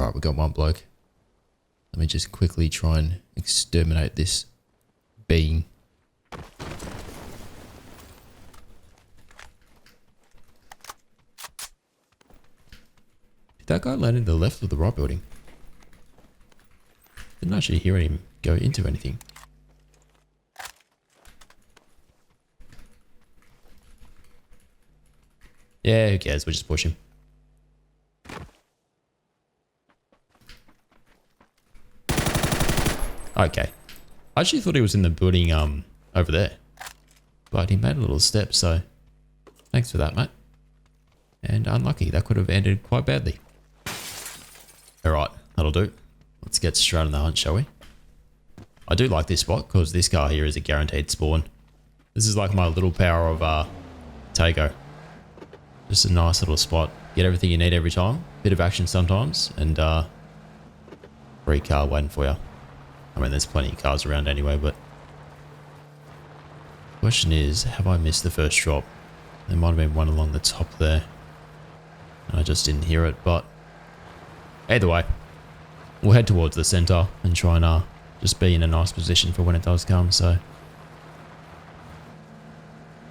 Alright, we got one bloke. Let me just quickly try and exterminate this being. Did that guy land in the left or the right building? Didn't actually hear him go into anything. Yeah, who cares? We'll just push him. Okay. I actually thought he was in the building over there. But he made a little step, so thanks for that, mate. And unlucky, that could have ended quite badly. Alright, that'll do. Let's get straight on the hunt, shall we? I do like this spot because this guy here is a guaranteed spawn. This is like my little power of Tago. Just a nice little spot. Get everything you need every time. Bit of action sometimes, and free car waiting for you. I mean, there's plenty of cars around anyway, but question is, have I missed the first drop? There might have been one along the top there. I just didn't hear it, but either way, we'll head towards the center and try and just be in a nice position for when it does come, so.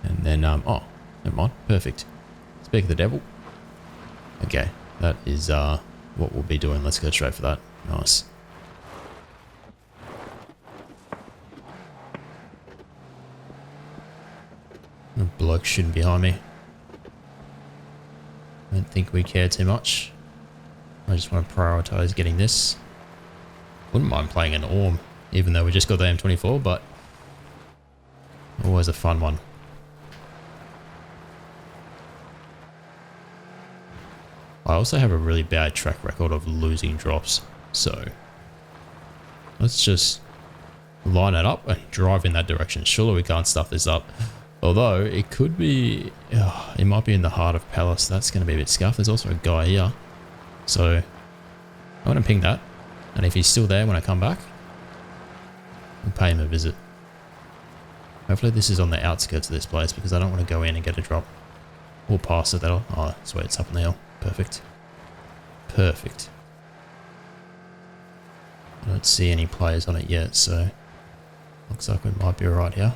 And then, oh, never mind, perfect. Speak of the devil. Okay, that is what we'll be doing. Let's go straight for that. Nice. The bloke shooting behind me. I don't think we care too much. I just want to prioritize getting this. Wouldn't mind playing an Orm, even though we just got the M24, but always a fun one. I also have a really bad track record of losing drops, so let's just line it up and drive in that direction. Surely we can't stuff this up. Although it could be, it might be in the heart of Palace. That's going to be a bit scuffed. There's also a guy here, so I'm going to ping that, and if he's still there when I come back, I'll pay him a visit. Hopefully this is on the outskirts of this place because I don't want to go in and get a drop. Or past it, that'll, oh, sweet, it's up on the hill. Perfect. Perfect. I don't see any players on it yet, so looks like we might be alright here.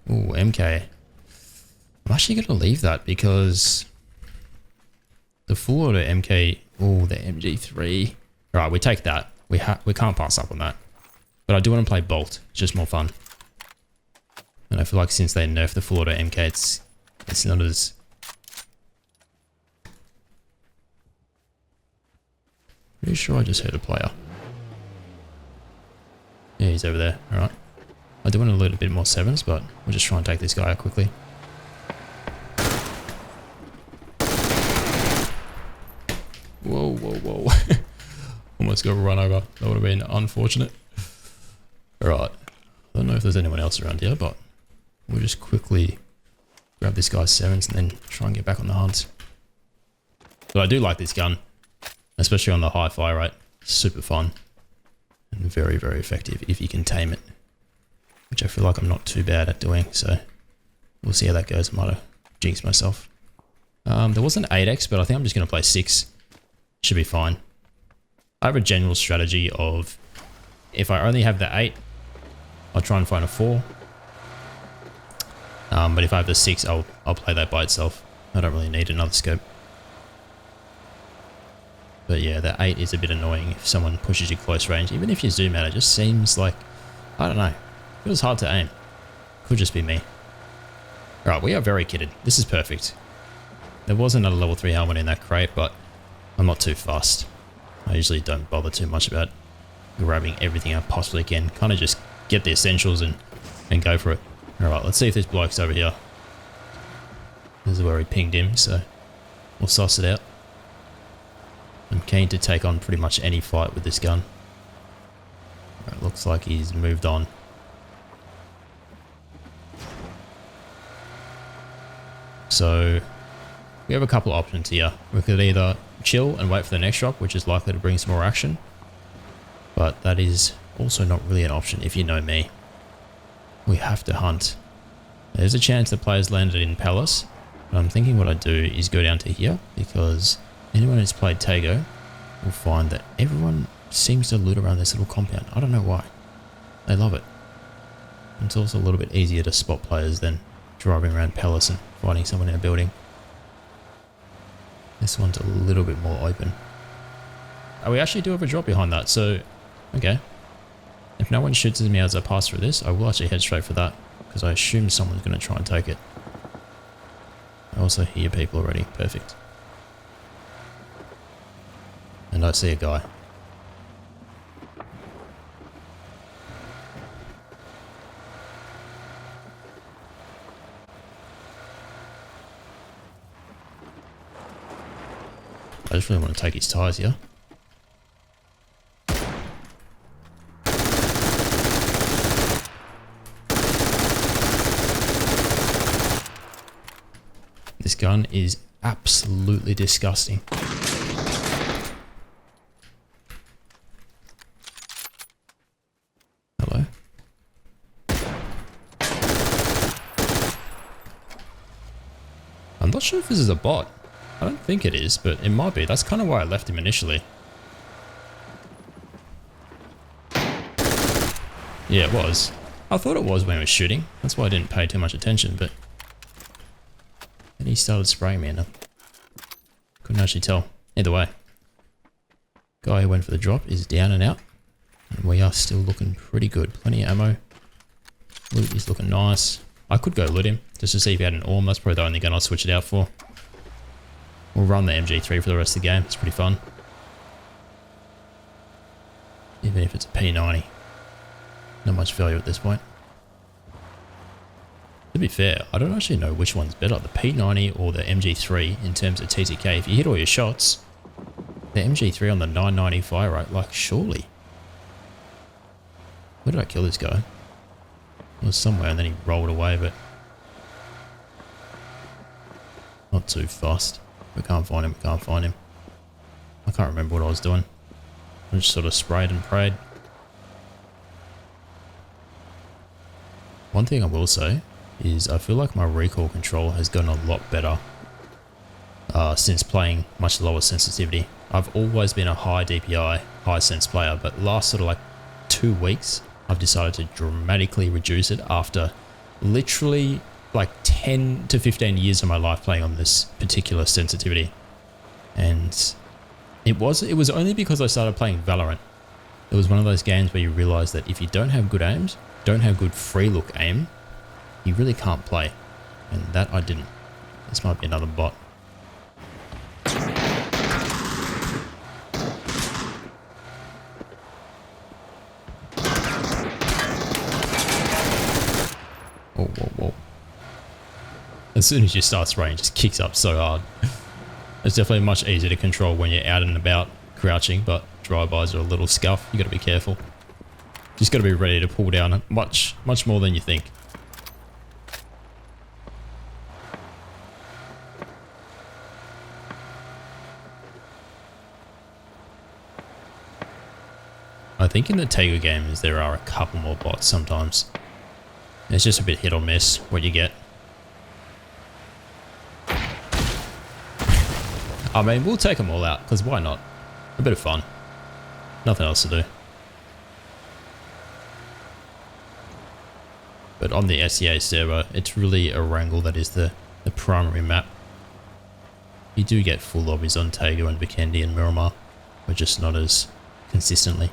Ooh, MK. I'm actually going to leave that because the full auto MK, ooh, the MG3. Alright, we take that. We can't pass up on that. But I do want to play Bolt. It's just more fun. And I feel like since they nerfed the full auto MK, it's not as... Pretty sure I just heard a player. Yeah, he's over there. Alright. I do want to loot a bit more 7s, but we'll just try and take this guy out quickly. Whoa, whoa, whoa. Almost got run over. That would have been unfortunate. Alright. I don't know if there's anyone else around here, but we'll just quickly grab this guy's 7s and then try and get back on the hunt. But I do like this gun, especially on the high fire rate. Super fun. And very, very effective if you can tame it. Which I feel like I'm not too bad at doing, so we'll see how that goes. I might have jinxed myself. There was an 8x, but I think I'm just going to play 6. Should be fine. I have a general strategy of if I only have the 8, I'll try and find a 4. But if I have the 6, I'll play that by itself. I don't really need another scope. But yeah, the 8 is a bit annoying if someone pushes you close range. Even if you zoom out, it just seems like, I don't know. It feels hard to aim. Could just be me. Alright, we are very kitted. This is perfect. There was another level 3 helmet in that crate, but I'm not too fussed. I usually don't bother too much about grabbing everything I possibly can. Kind of just get the essentials and go for it. Alright, let's see if this bloke's over here. This is where we pinged him, so we'll suss it out. I'm keen to take on pretty much any fight with this gun. Alright, looks like he's moved on. So we have a couple of options here. We could either chill and wait for the next drop, which is likely to bring some more action. But that is also not really an option if you know me. We have to hunt. There's a chance the players landed in Palace, But I'm thinking what I do is go down to here, because anyone who's played Tago will find that everyone seems to loot around this little compound. I don't know why. They love it. It's also a little bit easier to spot players than driving around Palace and finding someone in a building. This one's a little bit more open. Oh, we actually do have a drop behind that, so okay. If no one shoots at me as I pass through this, I will actually head straight for that, because I assume someone's going to try and take it. I also hear people already. Perfect. And I see a guy. I just really want to take his tyres here. This gun is absolutely disgusting. Hello? I'm not sure if this is a bot. I don't think it is, but it might be. That's kind of why I left him initially. Yeah, it was. I thought it was when he was shooting. That's why I didn't pay too much attention, but then he started spraying me and I couldn't actually tell. Either way, guy who went for the drop is down and out, and we are still looking pretty good. Plenty of ammo. Loot is looking nice. I could go loot him just to see if he had an ARM. That's probably the only gun I'll switch it out for. We'll run the MG3 for the rest of the game. It's pretty fun. Even if it's a P90. Not much value at this point. To be fair, I don't actually know which one's better, the P90 or the MG3 in terms of TTK. If you hit all your shots, the MG3 on the 990 fire rate, like surely. Where did I kill this guy? It was somewhere and then he rolled away, but not too fast. We can't find him, we can't find him. I can't remember what I was doing. I just sort of sprayed and prayed. One thing I will say is I feel like my recoil control has gotten a lot better since playing much lower sensitivity. I've always been a high DPI, high sense player, but last sort of like 2 weeks, I've decided to dramatically reduce it after literally like 10 to 15 years of my life playing on this particular sensitivity. And it was only because I started playing Valorant. It was one of those games where you realize that if you don't have good aims, don't have good free look aim, you really can't play. And that I didn't. This might be another bot. Whoa, whoa, whoa. As soon as you start spraying, it just kicks up so hard. It's definitely much easier to control when you're out and about crouching, but drive-bys are a little scuff. You got to be careful. Just got to be ready to pull down much more than you think. I think in the Tago games there are a couple more bots sometimes. It's just a bit hit or miss what you get. I mean, we'll take them all out, because why not? A bit of fun. Nothing else to do. But on the SEA server, it's really Erangel that is the primary map. You do get full lobbies on Tago and Vikendi and Miramar, but just not as consistently.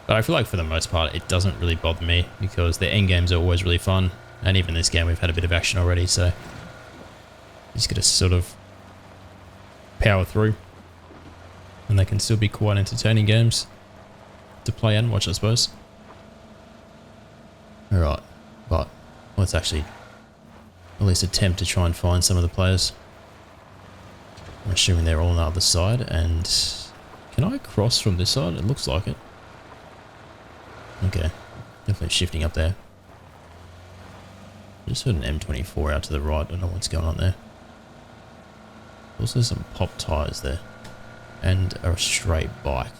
But I feel like for the most part, it doesn't really bother me, because the end games are always really fun. And even this game, we've had a bit of action already, so you just got to sort of power through, and they can still be quite entertaining games to play and watch, I suppose. Alright, but let's actually at least attempt to try and find some of the players. I'm assuming they're all on the other side, and can I cross from this side? It looks like it. Okay, definitely shifting up there. I just heard an M24 out to the right, I don't know what's going on there. Also some pop tyres there, and a straight bike.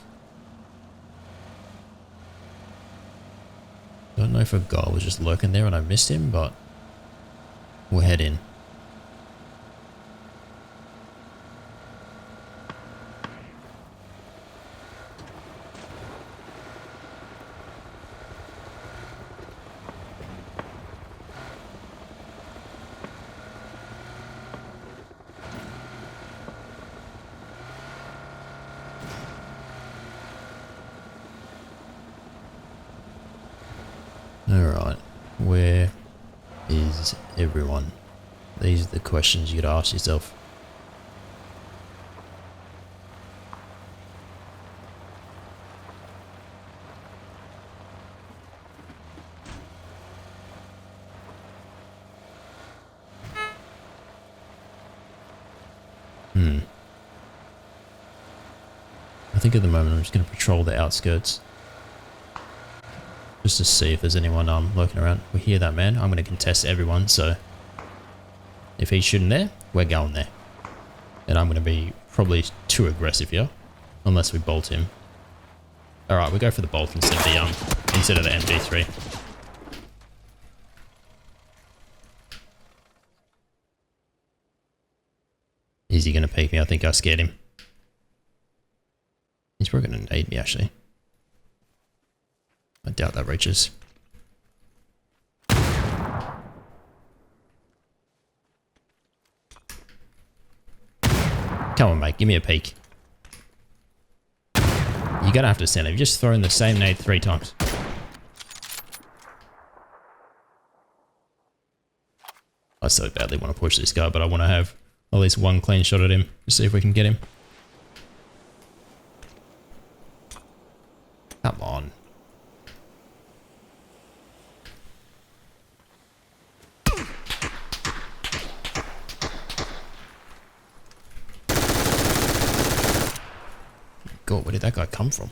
Don't know if a guy was just lurking there and I missed him, but we'll head in. Where is everyone? These are the questions you gotta ask yourself. I think at the moment I'm just going to patrol the outskirts. Just to see if there's anyone lurking around. We hear that man. I'm going to contest everyone, so if he's shooting there, we're going there. And I'm going to be probably too aggressive here, unless we bolt him. Alright, we go for the bolt instead of the MG3. Is he going to peek me? I think I scared him. He's probably going to nade me, actually. I doubt that reaches. Come on, mate. Give me a peek. You're going to have to stand there. You've just thrown the same nade 3 times. I so badly want to push this guy, but I want to have at least one clean shot at him to see if we can get him. Come on. God, where did that guy come from?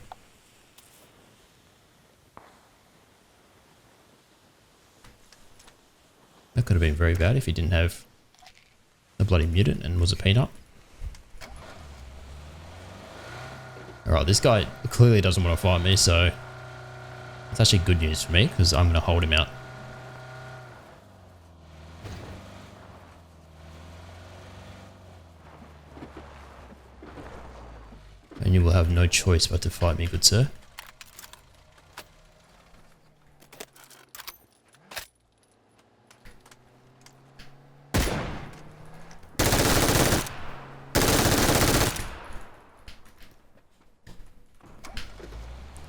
That could have been very bad if he didn't have the bloody mutant and was a peanut. Alright, this guy clearly doesn't want to fight me, so it's actually good news for me because I'm going to hold him out. And you will have no choice but to fight me, good sir.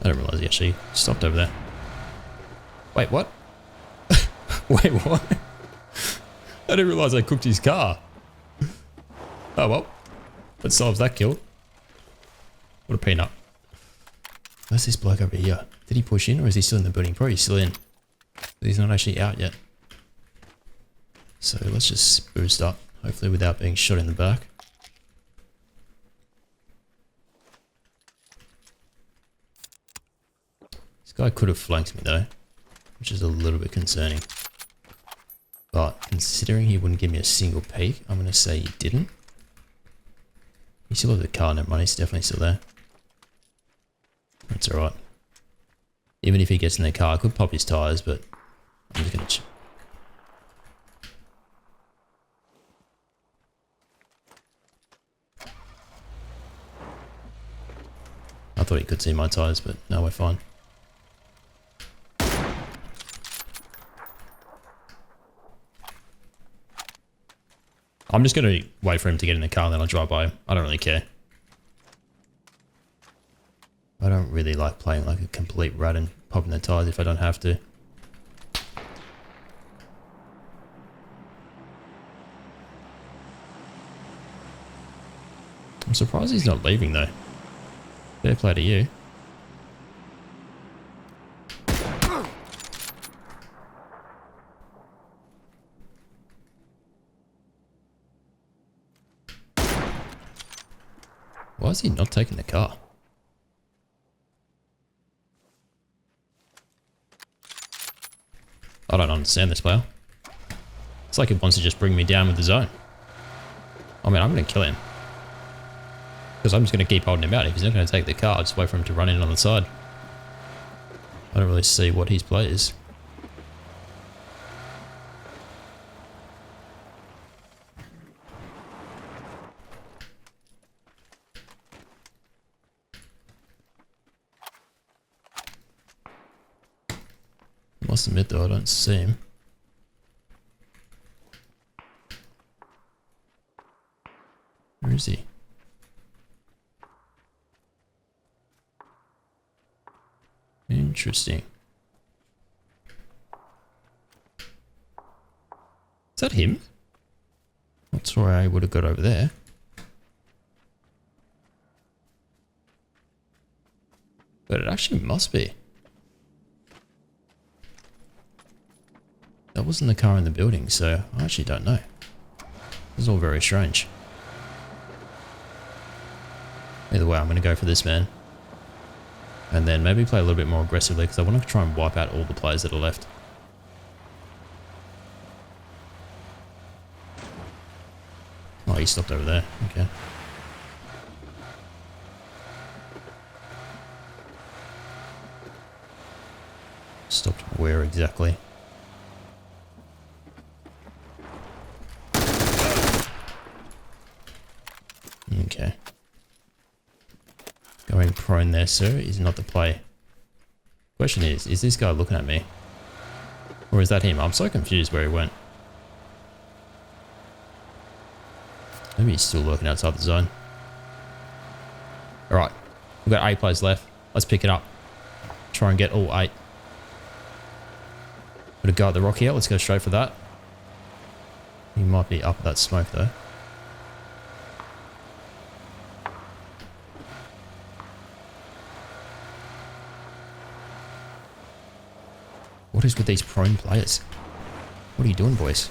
I didn't realise he actually stopped over there. Wait, what? Wait, what? I didn't realise I cooked his car. Oh well, that solves that kill. What a peanut. Where's this bloke over here? Did he push in or is he still in the building? Probably still in. But he's not actually out yet. So let's just boost up, hopefully without being shot in the back. This guy could have flanked me though, which is a little bit concerning. But considering he wouldn't give me a single peek, I'm going to say he didn't. He still has the car, no money, he's definitely still there. That's alright. Even if he gets in the car, I could pop his tyres, but I'm just going to... I thought he could see my tyres, but no, we're fine. I'm just going to wait for him to get in the car and then I'll drive by him. I don't really care. I don't really like playing like a complete rat and popping the tyres if I don't have to. I'm surprised he's not leaving though. Fair play to you. Why is he not taking the car? I don't understand this player. It's like it wants to just bring me down with the zone. I mean, I'm going to kill him. Because I'm just going to keep holding him out. If he's not going to take the car, I'll just wait for him to run in on the side. I don't really see what his play is. I must admit though, I don't see him. Where is he? Interesting. that him? Not sure I would have got over there. But it actually must be. That wasn't the car in the building, so I actually don't know. This is all very strange. Either way, I'm going to go for this man. And then maybe play a little bit more aggressively because I want to try and wipe out all the players that are left. Oh, he stopped over there. Okay. Stopped where exactly? Okay. Going prone there, sir, is not the play. Question is this guy looking at me? Or is that him? I'm so confused where he went. Maybe he's still lurking outside the zone. Alright. We've got 8 players left. Let's pick it up. Try and get all 8. Got a guy at the rock here. Let's go straight for that. He might be up that smoke though. What is with these prone players? What are you doing, boys?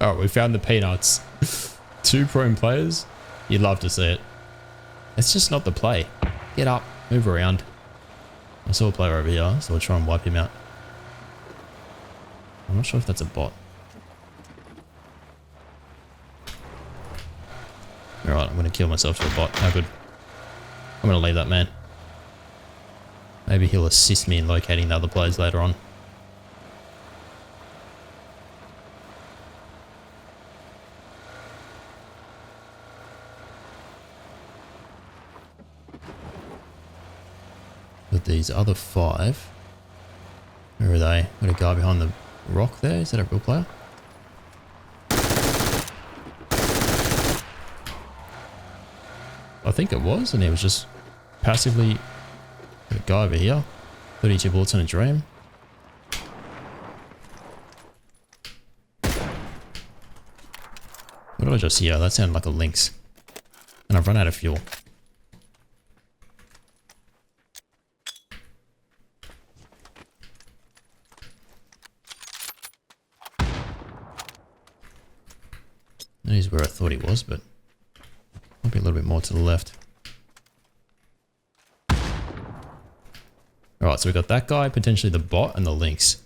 Alright, we found the peanuts. 2 prone players? You'd love to see it. It's just not the play. Get up, move around. I saw a player over here, so I'll try and wipe him out. I'm not sure if that's a bot. Alright, I'm going to kill myself to a bot. How good. I'm going to leave that man. Maybe he'll assist me in locating the other players later on. But these other 5, where are they? Got a guy behind the rock there. Is that a real player? I think it was, and he was just passively. Got a guy over here. 32 bullets in a dream. What did I just hear? That sounded like a lynx. And I've run out of fuel. That is where I thought he was, but might be a little bit more to the left. Alright, so we got that guy, potentially the bot, and the lynx.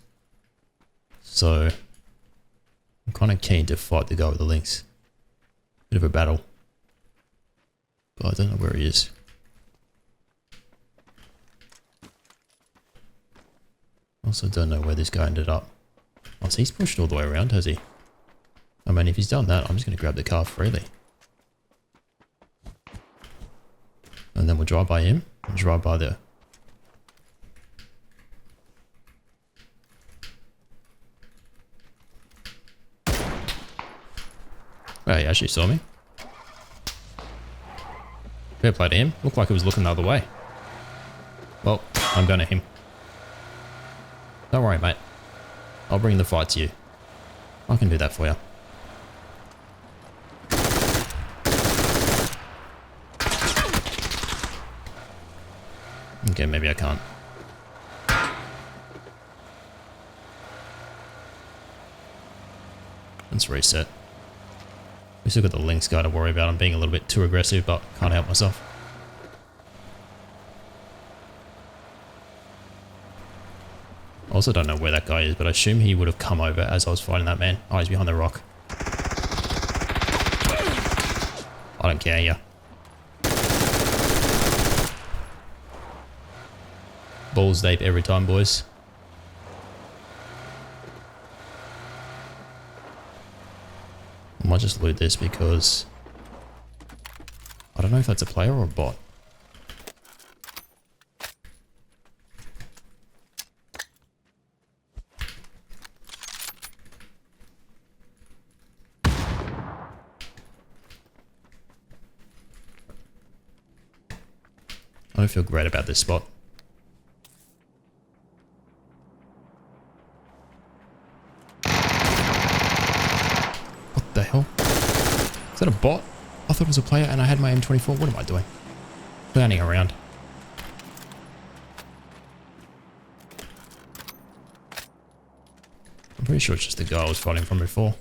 So I'm kind of keen to fight the guy with the lynx. Bit of a battle. But I don't know where he is. Also don't know where this guy ended up. Oh, so he's pushed all the way around, has he? I mean, if he's done that, I'm just going to grab the car freely. And then we'll drive by him and drive by the... Oh, he actually saw me. Fair play to him. Looked like he was looking the other way. Well, I'm going to him. Don't worry, mate. I'll bring the fight to you. I can do that for you. Okay, maybe I can't. Let's reset. We still got the lynx guy to worry about. I'm being a little bit too aggressive, but can't help myself. Also don't know where that guy is, but I assume he would have come over as I was fighting that man. Oh, he's behind the rock. I don't care, yeah. Balls deep every time, boys. I might just loot this because I don't know if that's a player or a bot. I don't feel great about this spot. Is that a bot? I thought it was a player and I had my M24. What am I doing? Clowning around. I'm pretty sure it's just the guy I was fighting from before.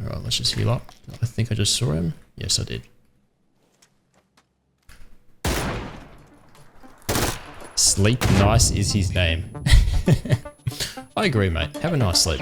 Alright, let's just heal up. I think I just saw him. Yes, I did. Sleep Nice is his name. I agree, mate. Have a nice sleep.